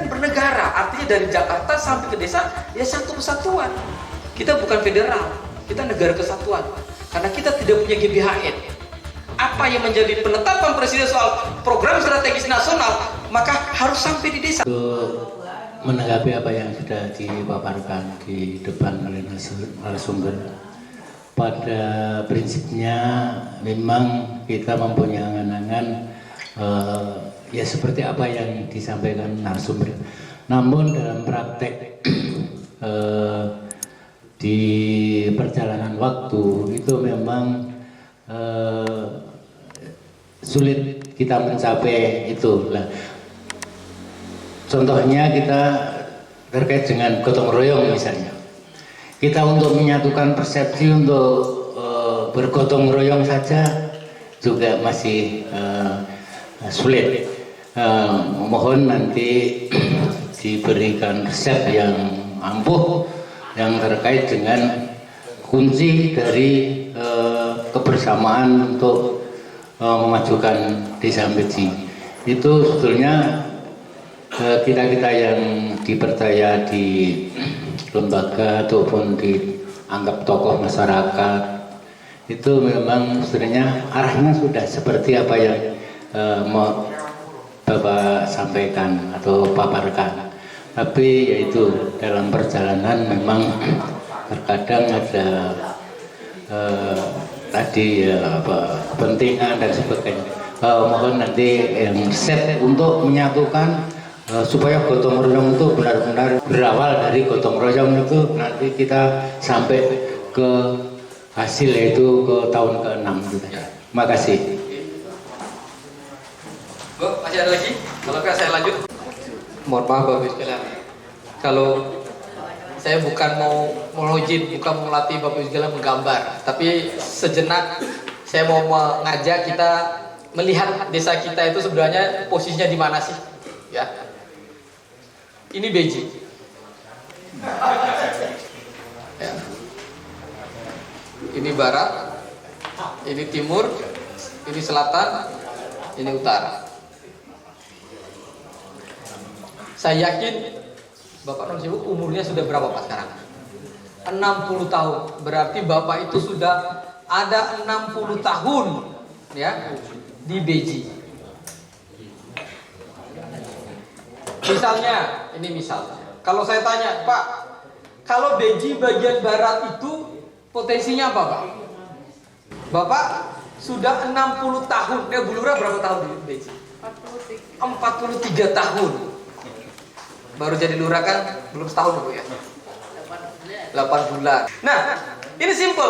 kan bernegara, artinya dari Jakarta sampai ke desa ya satu kesatuan. Kita bukan federal, kita negara kesatuan. Karena kita tidak punya GBHN. Apa yang menjadi penetapan presiden soal program strategis nasional, maka harus sampai di desa. Untuk menanggapi apa yang sudah dipaparkan di depan oleh narasumber, pada prinsipnya memang kita mempunyai angan-angan ya seperti apa yang disampaikan narasumber. Namun dalam praktek di perjalanan waktu itu memang sulit kita mencapai itu. Nah, contohnya kita terkait dengan gotong royong misalnya. Kita untuk menyatukan persepsi untuk bergotong royong saja juga masih sulit. Mohon nanti diberikan resep yang ampuh yang terkait dengan kunci dari kebersamaan untuk memajukan desa Beji. Itu sebetulnya kita-kita yang dipercaya di lembaga ataupun dianggap tokoh masyarakat itu memang sebenarnya arahnya sudah seperti apa yang mau Bapak sampaikan atau paparkan. Tapi yaitu dalam perjalanan memang terkadang ada tadi kepentingan dan sebagainya. Mohon nanti yang set untuk menyatukan supaya gotong royong itu benar-benar berawal dari gotong royong itu nanti kita sampai ke hasil yaitu ke tahun ke-6 gitu. Terima kasih. Bu, masih ada lagi? Kalau enggak saya lanjut. Mohon maaf Bapak Ibu sekalian. Kalau saya bukan mau melojit, bukan mau melatih Bapak Ibu sekalian menggambar, tapi sejenak saya mau mengajak kita melihat desa kita itu sebenarnya posisinya di mana sih? Ya. Ini Beji. Ya. Ini barat, ini timur, ini selatan, ini utara. Saya yakin Bapak non sibuk umurnya sudah berapa Pak sekarang? 60 tahun. Berarti Bapak itu sudah ada 60 tahun ya di Beji. Misalnya, ini misalnya. Kalau saya tanya, Pak, kalau Beji bagian barat itu potensinya apa, Pak? Bapak sudah 60 tahun. Bu Lurah berapa tahun di Beji? 43 tahun. Baru jadi lurah kan belum setahun Bu ya? 8 bulan. Nah, ini simpel.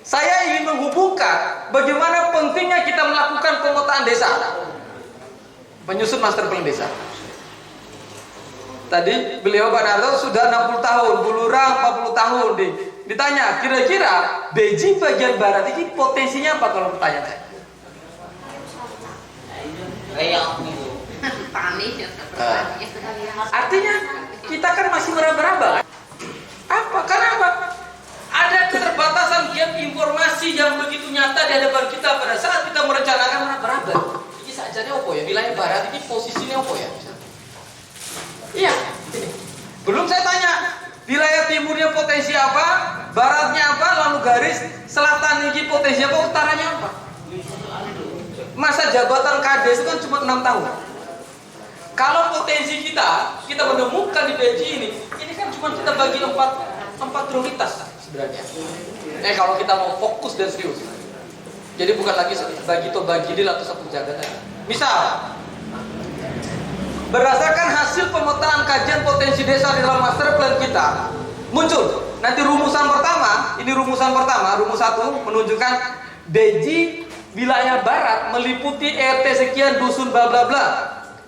Saya ingin menghubungkan bagaimana pentingnya kita melakukan pemetaan desa. Menyusun master plan desa. Tadi beliau Pak Narto sudah 60 tahun, Bu Lurah 40 tahun. Ditanya, kira-kira Beji bagian barat ini potensinya apa kalau pertanyaan saya? Artinya kita kan masih meraba-raba. Apa? Kenapa? Ada keterbatasan gap informasi yang begitu nyata di hadapan kita pada saat kita merencanakan meraba-raba. Ini sajanya apa ya? Wilayah barat ini posisinya apa ya? Iya. Belum saya tanya wilayah timurnya potensi apa, baratnya apa, lalu garis selatan ini potensi apa, utaranya apa? Masa jabatan Kades itu kan cuma 6 tahun. Kalau potensi kita menemukan di Beji ini kan cuma kita bagi empat prioritas sebenarnya. Kalau kita mau fokus dan serius. Jadi bukan lagi bagi deal atau satu jabatan. Misal, berdasarkan hasil pemetaan kajian potensi desa di dalam master plan kita, muncul nanti rumusan pertama. Ini rumusan pertama, rumus 1 menunjukkan Beji wilayah barat meliputi RT sekian dusun bla bla bla.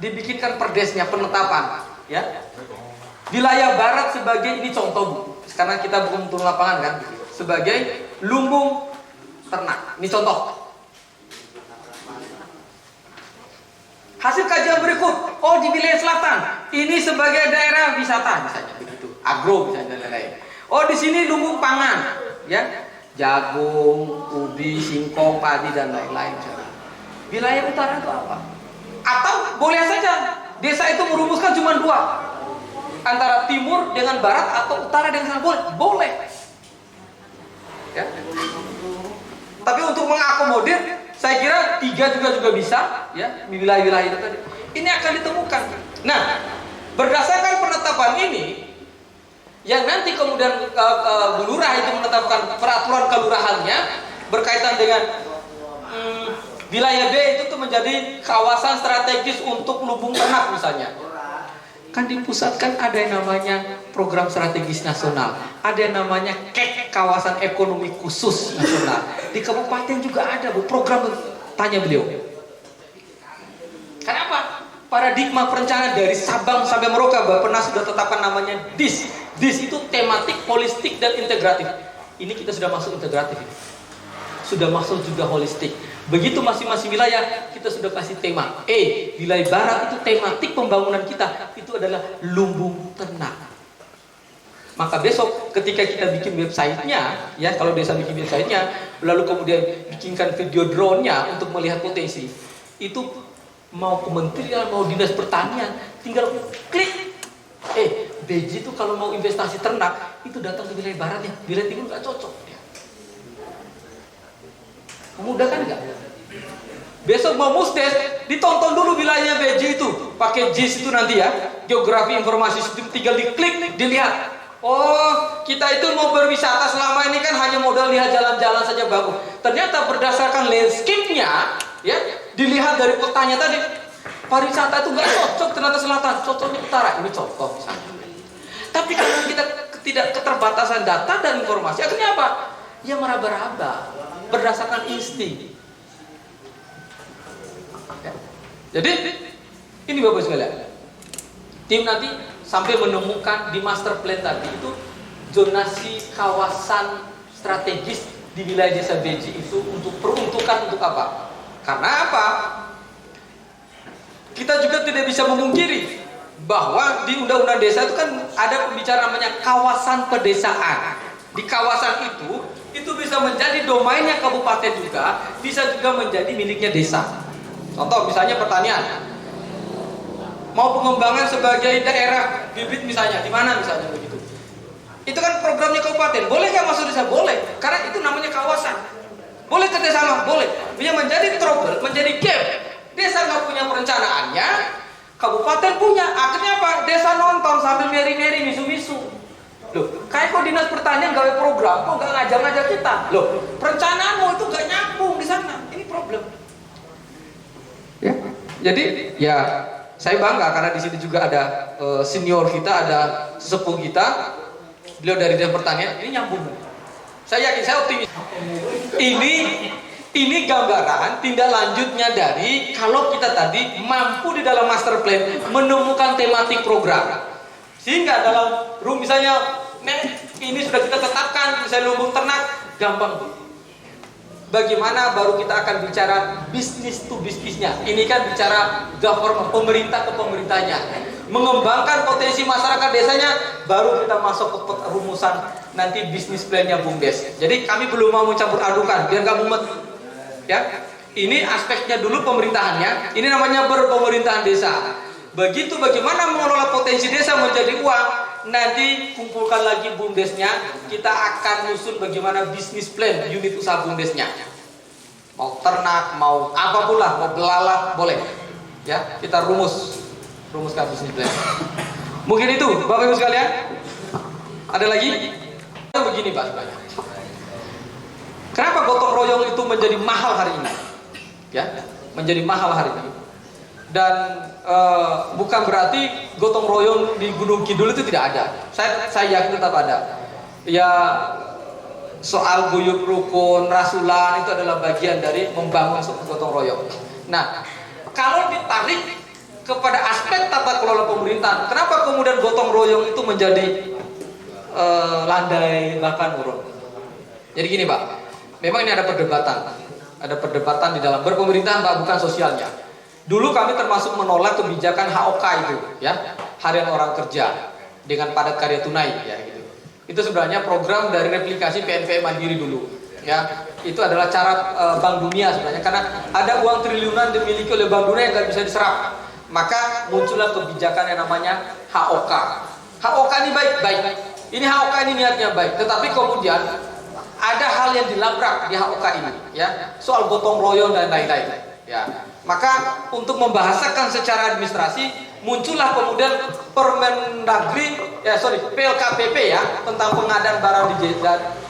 Dibikinkan perdesnya penetapan, ya. Wilayah barat sebagai ini contoh Bu. Karena kita belum turun lapangan kan, sebagai lumbung ternak. Ini contoh. Hasil kajian berikut, di wilayah selatan ini sebagai daerah wisata misalnya begitu, agro misalnya dan lain-lain. Di sini lumbung pangan, ya, jagung, ubi, singkong, padi dan lain-lain. Wilayah utara itu apa? Atau boleh saja desa itu merumuskan cuma 2, antara timur dengan barat atau utara dengan selatan, boleh, boleh. Ya. Tapi untuk mengakomodir, saya kira 3 juga bisa, ya, wilayah-wilayah itu tadi. Ini akan ditemukan. Nah, berdasarkan penetapan ini, yang nanti kemudian Bu Lurah itu menetapkan peraturan kelurahannya berkaitan dengan wilayah B itu tuh menjadi kawasan strategis untuk lumbung ternak misalnya. Kan di pusat kan ada yang namanya program strategis nasional, ada yang namanya KEK, kawasan ekonomi khusus nasional. Di kabupaten juga ada Bu program, tanya beliau. Kenapa? Paradigma perencanaan dari Sabang sampai Merauke Bappenas sudah tetapkan namanya DIS. DIS itu tematik, holistik, dan integratif. Ini kita sudah masuk integratif ini. Sudah masuk juga holistik. Begitu masing-masing wilayah kita sudah kasih tema. Wilayah barat itu tematik pembangunan kita itu adalah lumbung ternak. Maka besok ketika kita bikin websitenya, ya kalau desa bikin websitenya, lalu kemudian bikinkan video drone-nya untuk melihat potensi, itu mau kementerian, mau dinas pertanian, tinggal klik. BJ itu kalau mau investasi ternak itu datang ke wilayah barat ya, wilayah timur nggak cocok. Memudahkan nggak? Besok mau musdes, ditonton dulu wilayahnya BJ itu, pakai JIS itu nanti ya, geografi informasi sistem, tinggal diklik, dilihat. Oh, kita itu mau berwisata selama ini kan hanya modal lihat jalan-jalan saja bagus. Ternyata berdasarkan landscape-nya, ya, dilihat dari petanya tadi, pariwisata itu nggak cocok ternyata selatan, cocoknya utara. Ini contoh misalnya. Tapi karena kita tidak keterbatasan data dan informasi, akhirnya apa? Ya meraba-raba, berdasarkan insting. Ya. Jadi ini Bapak sekalian, tim nanti sampai menemukan di master plan tadi itu zonasi kawasan strategis di wilayah desa BJ itu untuk peruntukan untuk apa? Karena apa? Kita juga tidak bisa memungkiri bahwa di undang-undang desa itu kan ada pembicaraan namanya kawasan pedesaan. Di kawasan itu bisa menjadi domainnya kabupaten juga, bisa juga menjadi miliknya desa. Contoh misalnya pertanian, mau pengembangan sebagai daerah bibit misalnya, di mana misalnya begitu. Itu kan programnya kabupaten, boleh nggak masuk desa? Boleh, karena itu namanya kawasan. Boleh kerjasama, boleh. Yang menjadi trouble, menjadi gap. Desa nggak punya perencanaannya, kabupaten punya. Akhirnya apa? Desa nonton sambil meri-meri, misu-misu. Loh, kayak kok dinas pertanian gawe program, kok nggak ngajak-ngajak kita? Loh, perencanaanmu itu nggak nyambung di sana. Ini problem. Ya, jadi ya saya bangga karena di sini juga ada senior kita, ada sesepuh kita. Beliau dari dinas pertanian, ini nyambung. Saya yakin, saya optimis. Ini gambaran tindak lanjutnya dari kalau kita tadi mampu di dalam master plan menemukan tematik program. Sehingga dalam misalnya ini sudah kita tetapkan, misalnya lumbung ternak, gampang. Bagaimana baru kita akan bicara bisnis to bisnisnya. Ini kan bicara government, pemerintah ke pemerintahnya. Mengembangkan potensi masyarakat desanya, baru kita masuk ke rumusan nanti bisnis plan-nya BUMDes. Jadi kami belum mau mencampur adukan, biar nggak mumet. Ya, ini aspeknya dulu pemerintahannya. Ini namanya berpemerintahan desa. Begitu bagaimana mengelola potensi desa menjadi uang, nanti kumpulkan lagi BUMDesnya. Kita akan nyusun bagaimana bisnis plan unit usaha BUMDesnya. Mau ternak, mau apapun lah, mau belalang, boleh. Ya, kita rumuskan bisnis plan. Mungkin itu, Bapak Ibu sekalian. Ada lagi? Begini Pak sebenarnya. Kenapa gotong royong itu menjadi mahal hari ini? Ya, menjadi mahal hari ini. Dan bukan berarti gotong royong di Gunung Kidul itu tidak ada. Saya yakin tetap ada. Ya, soal guyub rukun, rasulan itu adalah bagian dari membangun suatu gotong royong. Nah, kalau ditarik kepada aspek tata kelola pemerintahan, kenapa kemudian gotong royong itu menjadi landai bahkan urun? Jadi gini Pak, memang ini ada perdebatan di dalam berpemerintahan Pak, bukan sosialnya. Dulu kami termasuk menolak kebijakan HOK itu, ya, harian orang kerja dengan padat karya tunai, ya gitu. Itu sebenarnya program dari replikasi PNVM Mandiri dulu, ya. Itu adalah cara Bank Dunia sebenarnya, karena ada uang triliunan dimiliki oleh Bank Dunia yang nggak bisa diserap. Maka muncullah kebijakan yang namanya HOK, HOK ini baik. Ini HOK ini niatnya baik, tetapi kemudian ada hal yang dilabrak di HOK ini, ya, soal gotong royong dan lain-lain, ya. Maka untuk membahasakan secara administrasi muncullah kemudian PLKPP ya, tentang pengadaan barang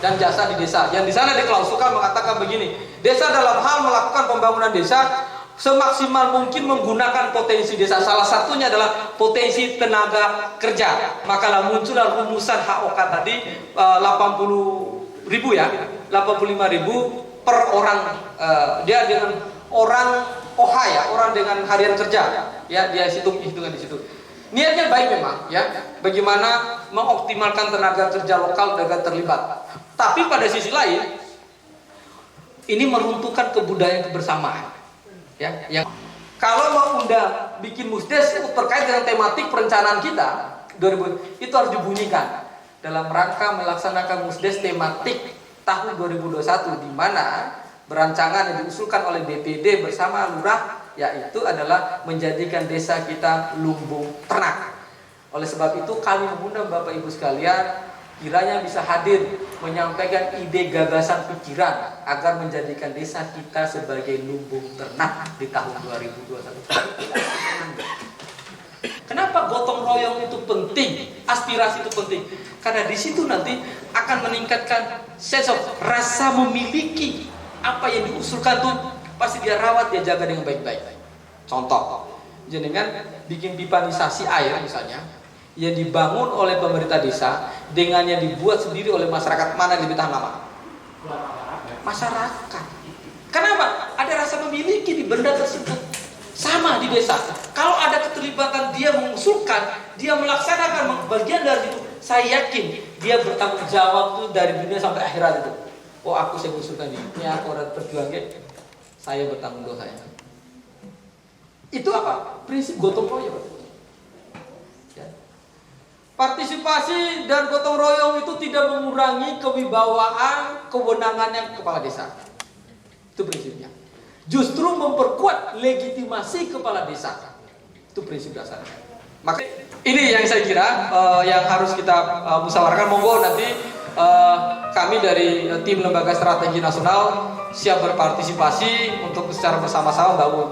dan jasa di desa. Yang di sana diklausulkan mengatakan begini, desa dalam hal melakukan pembangunan desa semaksimal mungkin menggunakan potensi desa. Salah satunya adalah potensi tenaga kerja. Maka muncullah rumusan HOK tadi 80.000 ya, 85.000 per orang. Dia dengan orang OH ya, orang dengan harian kerja ya, dia hitungan di situ. Niatnya baik memang ya, bagaimana mengoptimalkan tenaga kerja lokal agar terlibat. Tapi pada sisi lain ini meruntuhkan kebudayaan kebersamaan. Ya, yang kalau mau bikin musdes terkait dengan tematik perencanaan kita 2000 itu harus dibunyikan dalam rangka melaksanakan musdes tematik tahun 2021, di mana berancangan yang diusulkan oleh DPD bersama lurah yaitu adalah menjadikan desa kita lumbung ternak. Oleh sebab itu kami mengundang Bapak Ibu sekalian kiranya bisa hadir menyampaikan ide, gagasan, pikiran agar menjadikan desa kita sebagai lumbung ternak di tahun 2021. Kenapa gotong royong itu penting, aspirasi itu penting? Karena di situ nanti akan meningkatkan sense of rasa memiliki apa yang diusulkan tuh pasti dia rawat, dia jaga dengan baik-baik. Contoh, jenengan bikin pipanisasi air misalnya, yang dibangun oleh pemerintah desa dengan yang dibuat sendiri oleh masyarakat, mana yang lebih tahan lama? Masyarakat. Kenapa? Ada rasa memiliki di benda tersebut. Sama di desa. Kalau ada keterlibatan dia mengusulkan, dia melaksanakan bagian dari itu, saya yakin dia bertanggung jawab tuh dari dunia sampai akhirat itu. Oh, saya mengusulkan ini aku orang berjuangnya, saya bertanggung dosa saya. Itu apa? Prinsip gotong royong. Partisipasi dan gotong royong itu tidak mengurangi kewibawaan kewenangan yang kepala desa. Itu prinsipnya. Justru memperkuat legitimasi kepala desa. Itu prinsip dasarnya. Maka ini yang saya kira yang harus kita musyawarahkan. Monggo nanti kami dari tim Lembaga Strategi Nasional siap berpartisipasi untuk secara bersama-sama bangun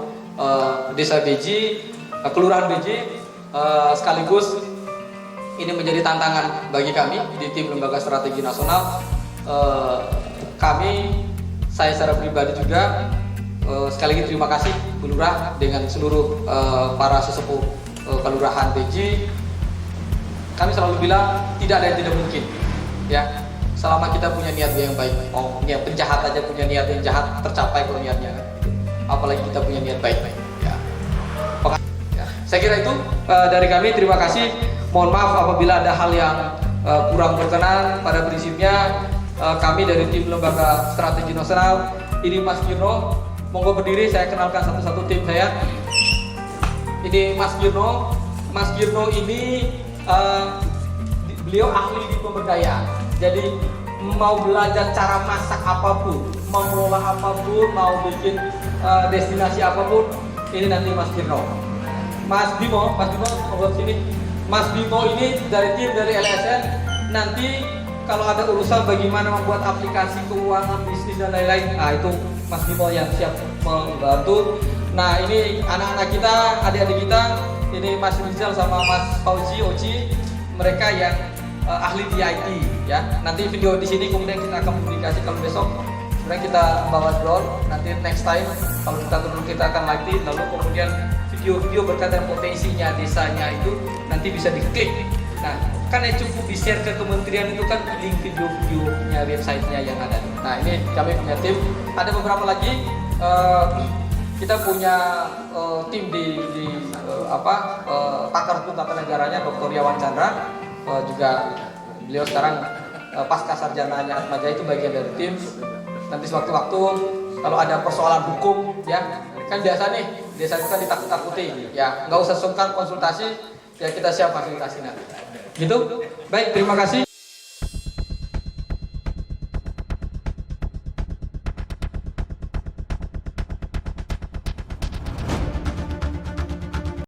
Desa Beji, Kelurahan Beji, sekaligus ini menjadi tantangan bagi kami di tim Lembaga Strategi Nasional. Saya secara pribadi juga sekali lagi terima kasih Bu Lurah dengan seluruh para sesepuh Kelurahan Beji. Kami selalu bilang tidak ada yang tidak mungkin, ya. Selama kita punya niat yang baik. Oh, niat penjahat aja punya niat yang jahat tercapai kalau niatnya, kan? Apalagi kita punya niat baik. Ya. Saya kira itu dari kami. Terima kasih. Mohon maaf apabila ada hal yang kurang berkenan. Pada prinsipnya kami dari tim Lembaga Strategi Nasional, ini Mas Girno, monggo berdiri, saya kenalkan satu-satu tim saya. Ini Mas Girno. Mas Girno ini beliau ahli di pemberdayaan. Jadi mau belajar cara masak apapun, mau mengolah apapun, mau bikin destinasi apapun, ini nanti Mas Girno. Mas Bimo monggo sini. Mas Bimo ini dari tim dari LSN, nanti kalau ada urusan bagaimana membuat aplikasi keuangan, bisnis dan lain-lain, itu Mas Bimo yang siap membantu. Nah, ini anak-anak kita, adik-adik kita, ini Mas Rizal sama Mas Fauzi Oci, mereka yang ahli di IT ya. Nanti video di sini kemudian kita akan publikasi kalau besok. Sebenarnya kita bawa drone, nanti next time kalau kita turun kita akan latih, lalu kemudian video-video berkaitan potensinya desanya itu nanti bisa diklik. Nah, kan yang cukup di-share ke kementerian itu kan link video-videonya, websitenya yang ada. Nah, ini kami punya tim. Ada beberapa lagi kita punya tim di pakar hukum tata negaranya Dr. Yawan Chandra, juga beliau sekarang pasca sarjananya Atmaja itu bagian dari tim. Nanti sewaktu-waktu kalau ada persoalan hukum ya, kan biasa nih desa itu kan ditakut-takuti ya, nggak usah sungkan konsultasi ya, kita siap fasilitasi nanti gitu. Baik, terima kasih.